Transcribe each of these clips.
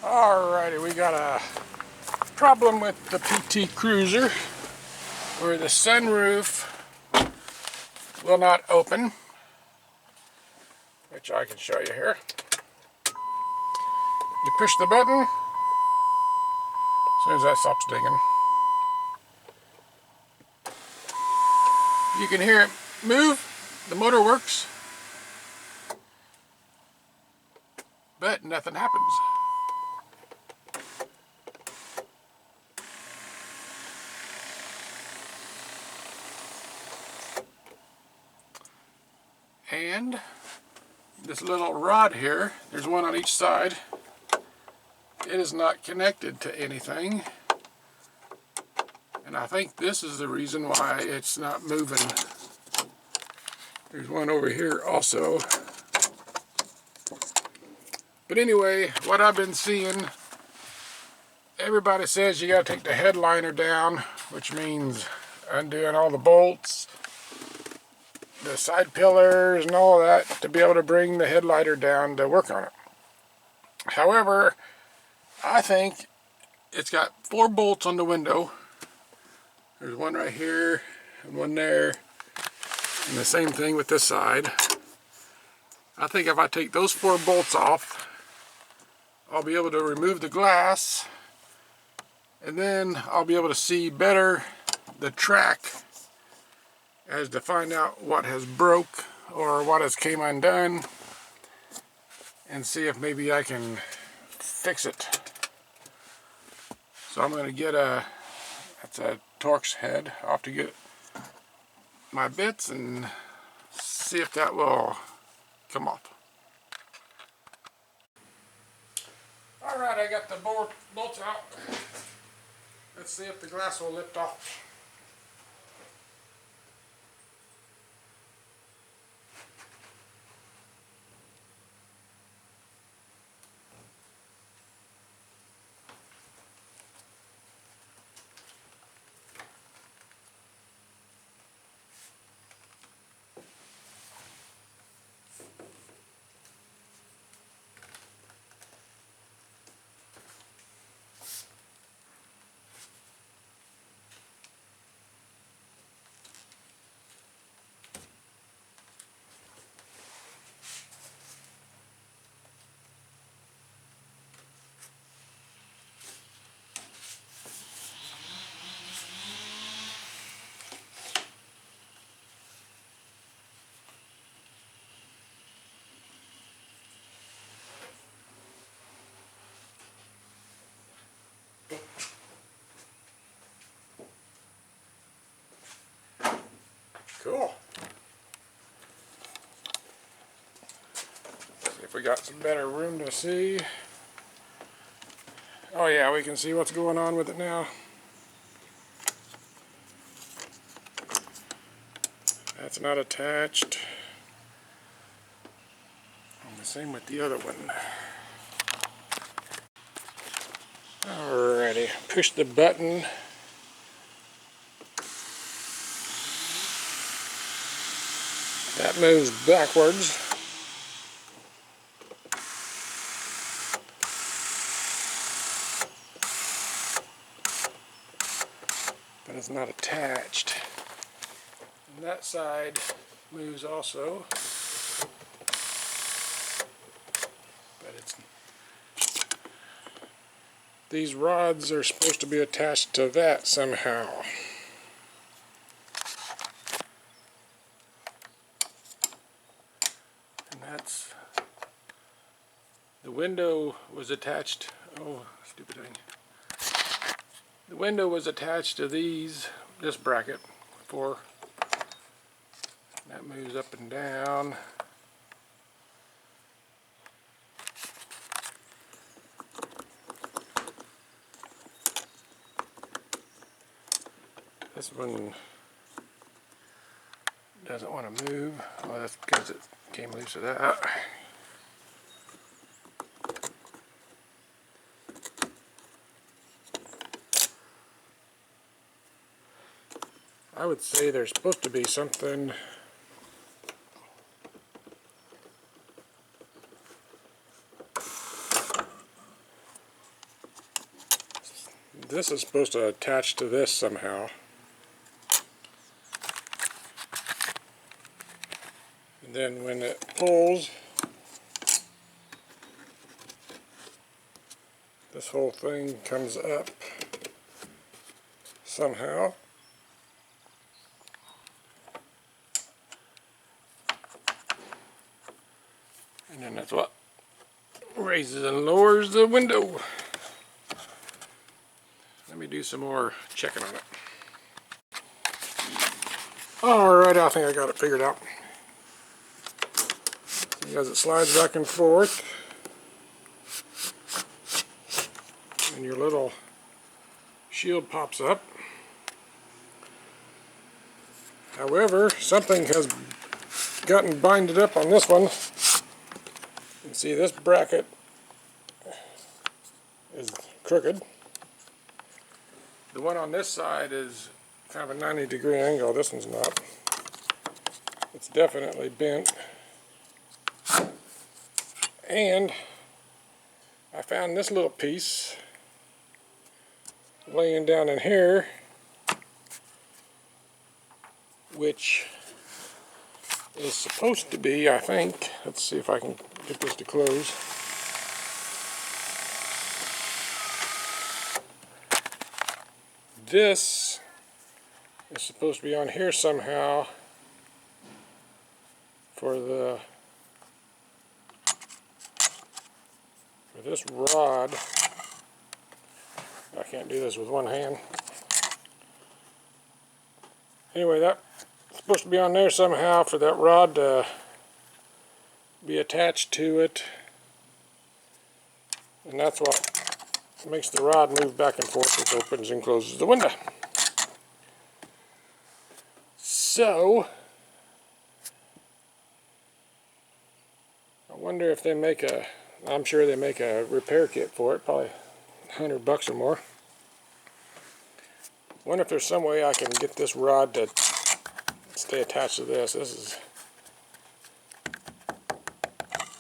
Alrighty, we got a problem with the PT Cruiser where the sunroof will not open, which I can show you here. You push the button, as soon as that stops digging, you can hear it move, the motor works, but nothing happens. And this little rod here, there's one on each side, it is not connected to anything, and I think this is the reason why it's not moving. There's one over here also. But anyway, what I've been seeing, everybody says you got to take the headliner down, which means undoing all the bolts, the side pillars and all of that to be able to bring the headliner down to work on it. However, I think it's got 4 bolts on the window. There's one right here and one there, and the same thing with this side. I think if I take those 4 bolts off, I'll be able to remove the glass, and then I'll be able to see better the track as to find out what has broke or what has came undone, and see if maybe I can fix it. So I'm going to get that's a Torx head. I'll have to get my bits and see if that will come off. Alright, I got the bolts out. Let's see if the glass will lift off. Cool. See if we got some better room to see. Oh yeah, we can see what's going on with it now. That's not attached. And the same with the other one. Alrighty, push the button. That moves backwards. But it's not attached. And that side moves also. But it's... These rods are supposed to be attached to that somehow. That's, the window was attached, oh stupid thing, the window was attached to this bracket before, that moves up and down. This one doesn't want to move. Well, that's because it came loose of that. I would say there's supposed to be something this is supposed to attach to this somehow. And then when it pulls, this whole thing comes up somehow. And then that's what raises and lowers the window. Let me do some more checking on it. Alright, I think I got it figured out. See, as it slides back and forth, and your little shield pops up. However, something has gotten binded up on this one. You can see this bracket is crooked. The one on this side is kind of a 90-degree angle. This one's not. It's definitely bent. And I found this little piece laying down in here, which is supposed to be, I think, let's see if I can get this to close. This is supposed to be on here somehow for this rod. I can't do this with one hand. Anyway, that's supposed to be on there somehow for that rod to be attached to it. And that's what makes the rod move back and forth, which opens and closes the window. So, I wonder if they make a, I'm sure they make a repair kit for it, probably $100 or more. I wonder if there's some way I can get this rod to stay attached to this. This is,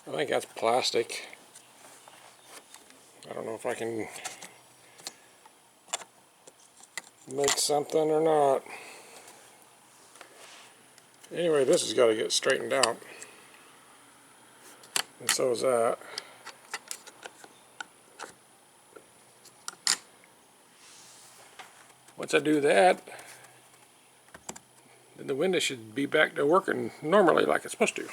I think that's plastic. I don't know if I can make something or not. Anyway, this has got to get straightened out. And so is that. Once I do that, then the window should be back to working normally like it's supposed to.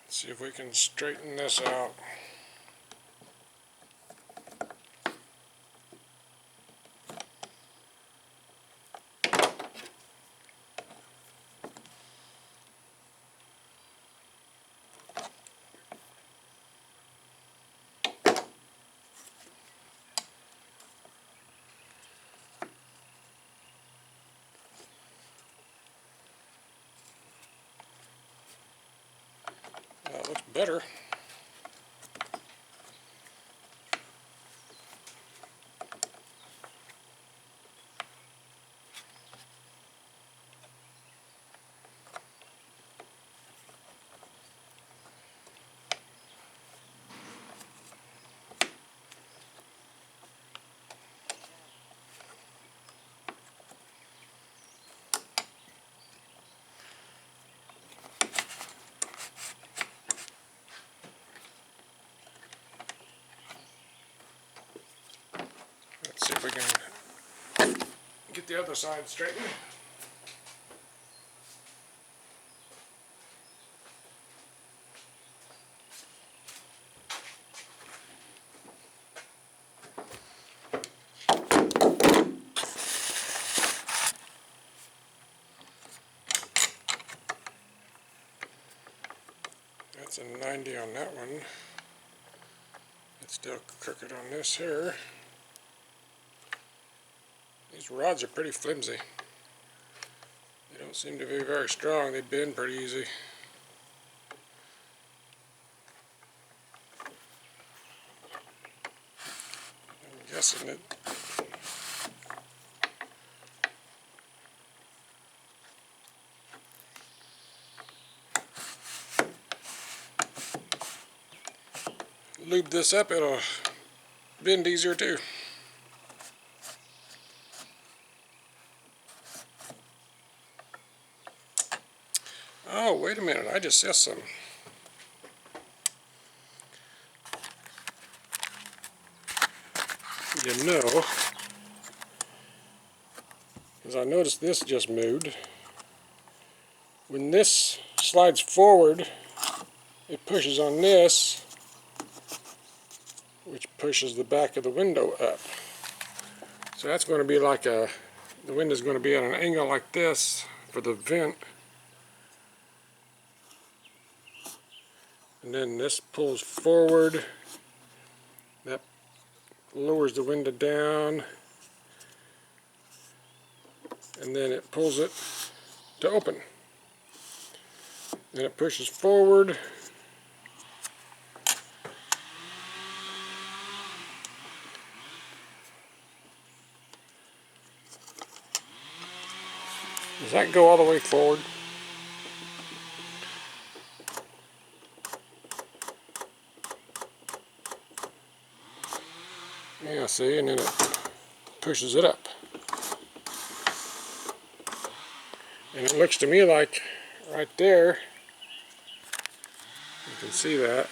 Let's see if we can straighten this out. That looks better. Let's see if we can get the other side straightened. That's a 90 on that one. It's still crooked on this here. These rods are pretty flimsy. They don't seem to be very strong. They bend pretty easy. I'm guessing it. lube this up, it'll bend easier too. Oh, wait a minute, I just said something. You know, as I noticed this just moved. When this slides forward, it pushes on this, which pushes the back of the window up. So that's going to be like the window's going to be at an angle like this for the vent. And then this pulls forward, that lowers the window down, and then it pulls it to open. Then it pushes forward, does that go all the way forward? Yeah, see, and then it pushes it up. And it looks to me like right there, you can see that,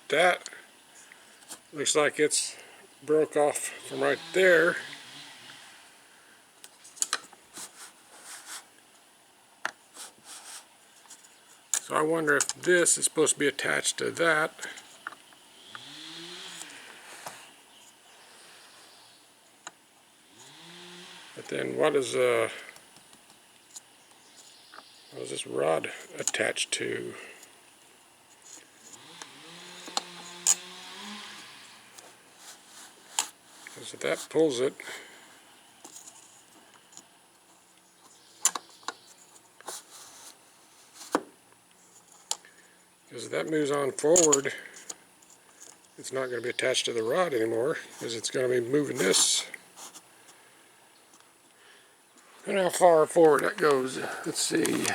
that looks like it's broke off from right there. So I wonder if this is supposed to be attached to that. But then what is this rod attached to? Because if that pulls it, because if that moves on forward, it's not going to be attached to the rod anymore, because it's going to be moving this. And how far forward that goes, let's see.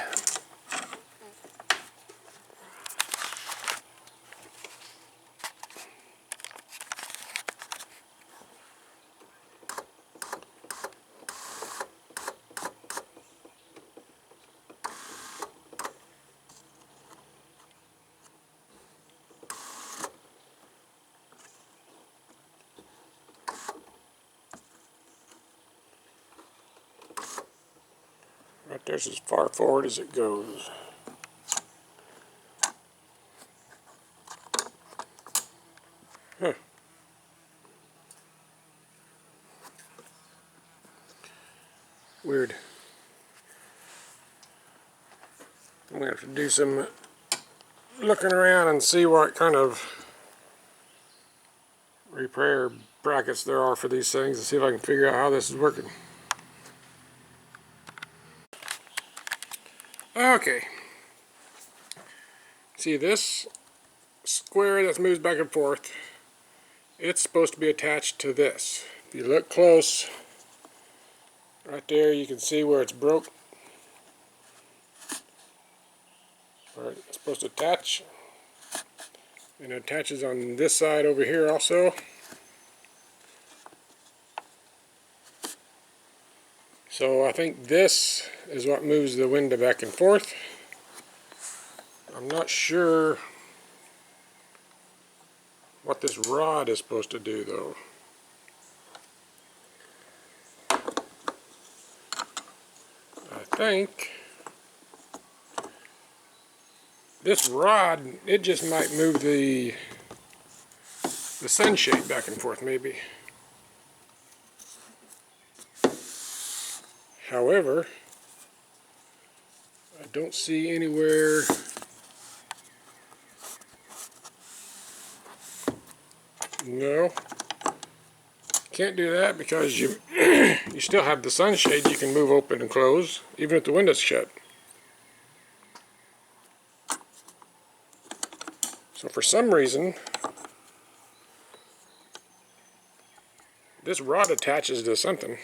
Right there's as far forward as it goes. Huh. Weird. I'm going to have to do some looking around and see what kind of repair brackets there are for these things and see if I can figure out how this is working. Okay. See this square that moves back and forth, it's supposed to be attached to this. If you look close, right there you can see where it's broke. Where it's supposed to attach. And it attaches on this side over here also. So I think this is what moves the window back and forth. I'm not sure what this rod is supposed to do though. I think this rod, it just might move the sunshade back and forth maybe. However, I don't see anywhere no, can't do that because you you still have the sunshade you can move open and close even if the window's shut. So for some reason this rod attaches to something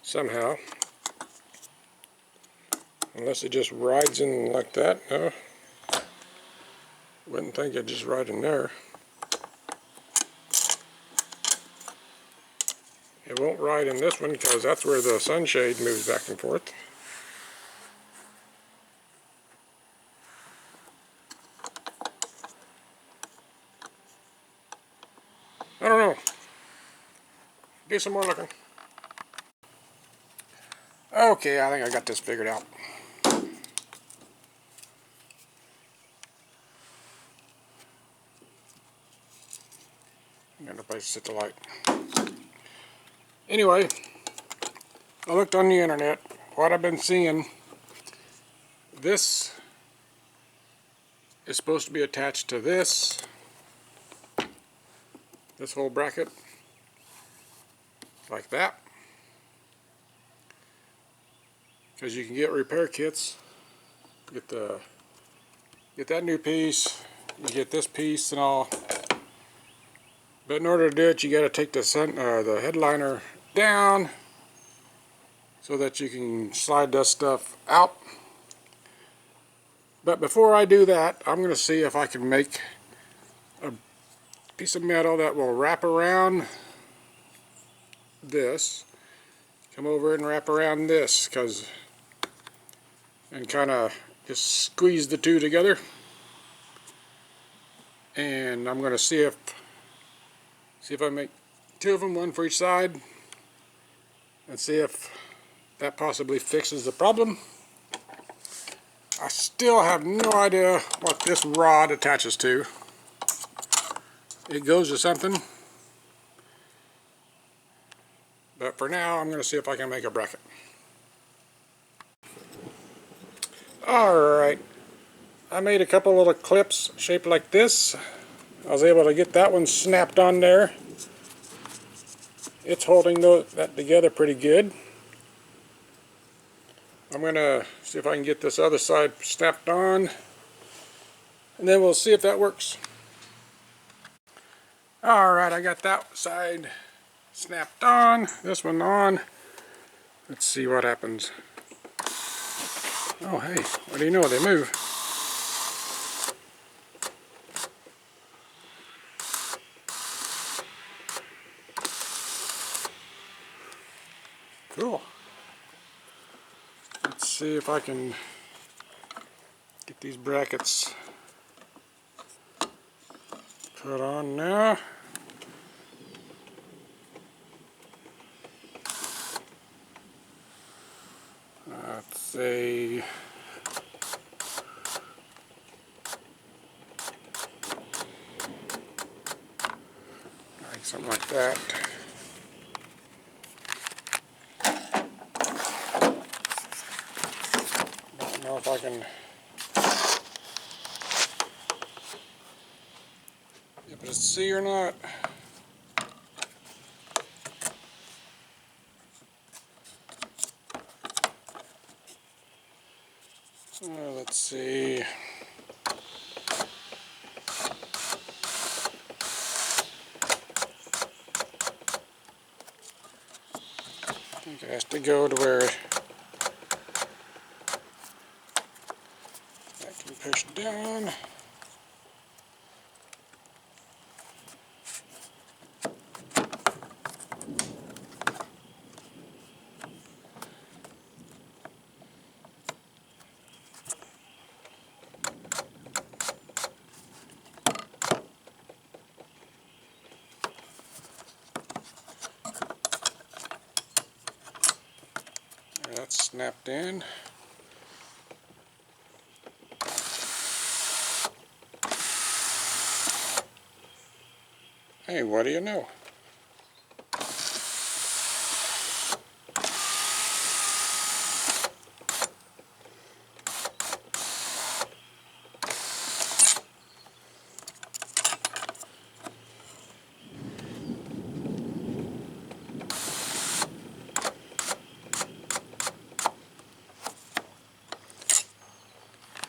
somehow, unless it just rides in like that. No, Wouldn't think it just right in there. It won't ride in this one because that's where the sunshade moves back and forth. I don't know. Do some more looking. Okay, I think I got this figured out. Got no place to set the light. Anyway, I looked on the internet. What I've been seeing, this is supposed to be attached to this whole bracket, like that. Because you can get repair kits, get that new piece, you get this piece and all. But in order to do it, you got to take the headliner down so that you can slide this stuff out. But before I do that, I'm going to see if I can make a piece of metal that will wrap around this, come over and wrap around this, and kind of just squeeze the two together. And I'm going to see if I make two of them, one for each side, and see if that possibly fixes the problem. I still have no idea what this rod attaches to. It goes to something, but for now I'm going to see if I can make a bracket. Alright, I made a couple little clips shaped like this. I was able to get that one snapped on there. It's holding that together pretty good. I'm going to see if I can get this other side snapped on, and then we'll see if that works. Alright, I got that side snapped on, this one on. Let's see what happens. Oh hey, what do you know, they move. Cool. Let's see if I can get these brackets put on now. Let's see. Like something like that. Don't know if I can able to see or not. Let's see. I think it has to go to where I can push down. That's snapped in. Hey, what do you know?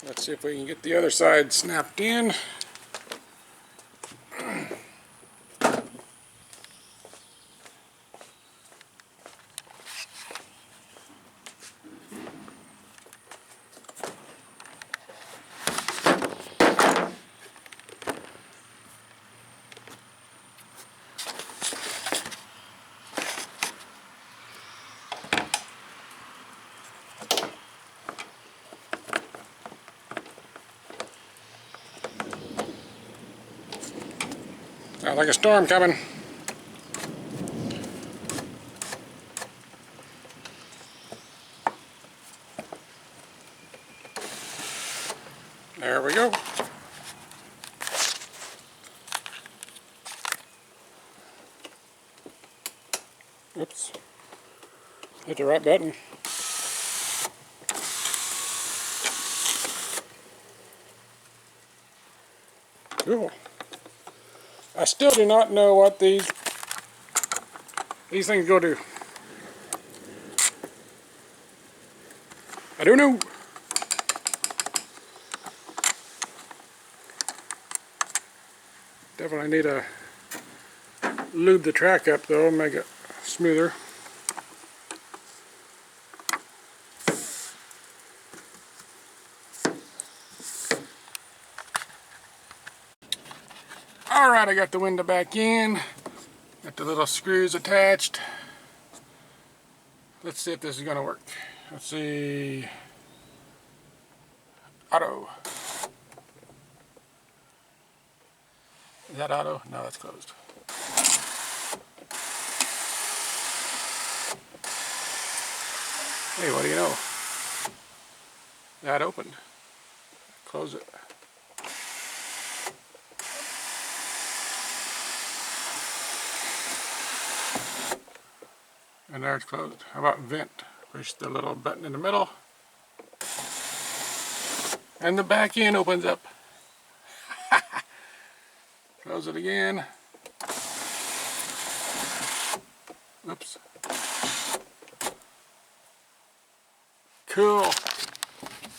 Let's see if we can get the other side snapped in. Sounds like a storm coming. There we go. Oops. Hit the right button. Cool. I still do not know what these things go to. I don't know. Definitely need to lube the track up though, make it smoother. Alright, I got the window back in. Got the little screws attached. Let's see if this is going to work. Let's see. Auto. Is that auto? No, that's closed. Hey, what do you know? That opened. Close it. And there it's closed. How about vent? Push the little button in the middle. And the back end opens up. Close it again. Oops. Cool.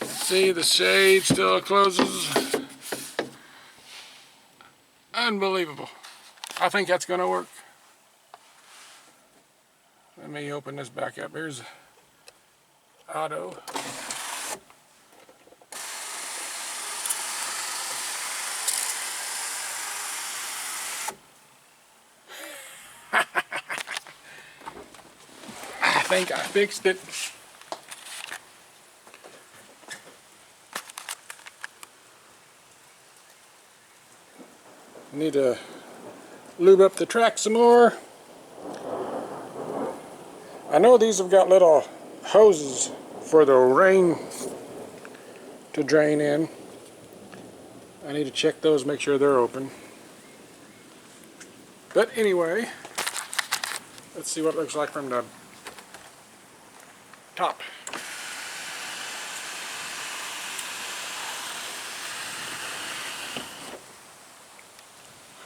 See, the shade still closes. Unbelievable. I think that's going to work. Let me open this back up. Here's auto. I think I fixed it. Need to lube up the track some more. I know these have got little hoses for the rain to drain in. I need to check those, make sure they're open. But anyway, let's see what it looks like from the top.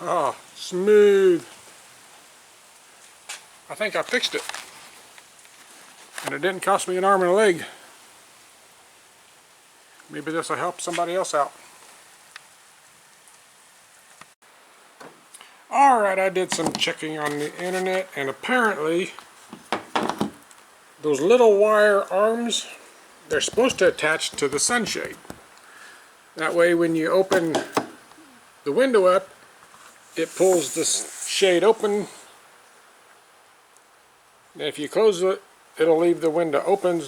Oh, smooth. I think I fixed it. And it didn't cost me an arm and a leg. Maybe this will help somebody else out. Alright, I did some checking on the internet, and apparently those little wire arms, they're supposed to attach to the sunshade. That way when you open the window up, it pulls the shade open. And if you close it, it'll leave the window open,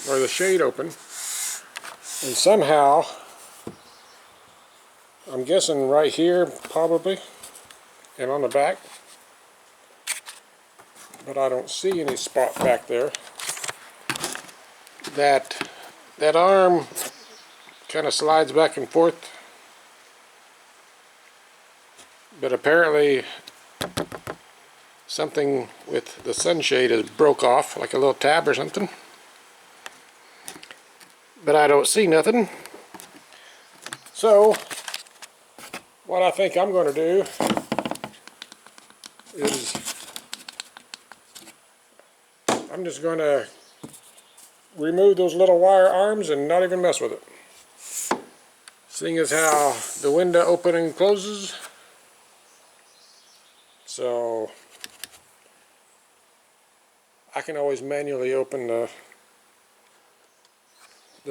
or the shade open. And somehow, I'm guessing right here probably, and on the back, but I don't see any spot back there. That arm kind of slides back and forth, but apparently something with the sunshade is broke off, like a little tab or something. But I don't see nothing. So what I think I'm going to do is I'm just going to remove those little wire arms and not even mess with it. Seeing as how the window opens and closes. So I can always manually open the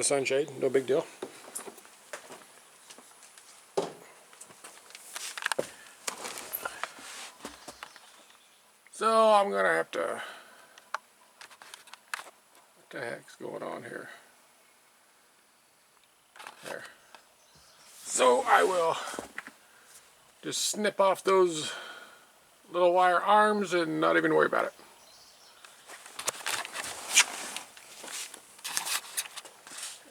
sunshade, no big deal. So I'm gonna have to, what the heck's going on here? There. So I will just snip off those little wire arms and not even worry about it.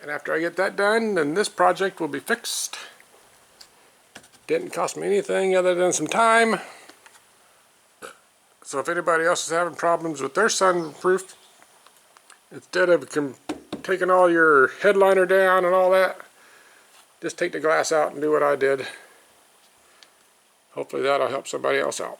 And after I get that done, then this project will be fixed. Didn't cost me anything other than some time. So if anybody else is having problems with their sunroof, instead of taking all your headliner down and all that, just take the glass out and do what I did. Hopefully that'll help somebody else out.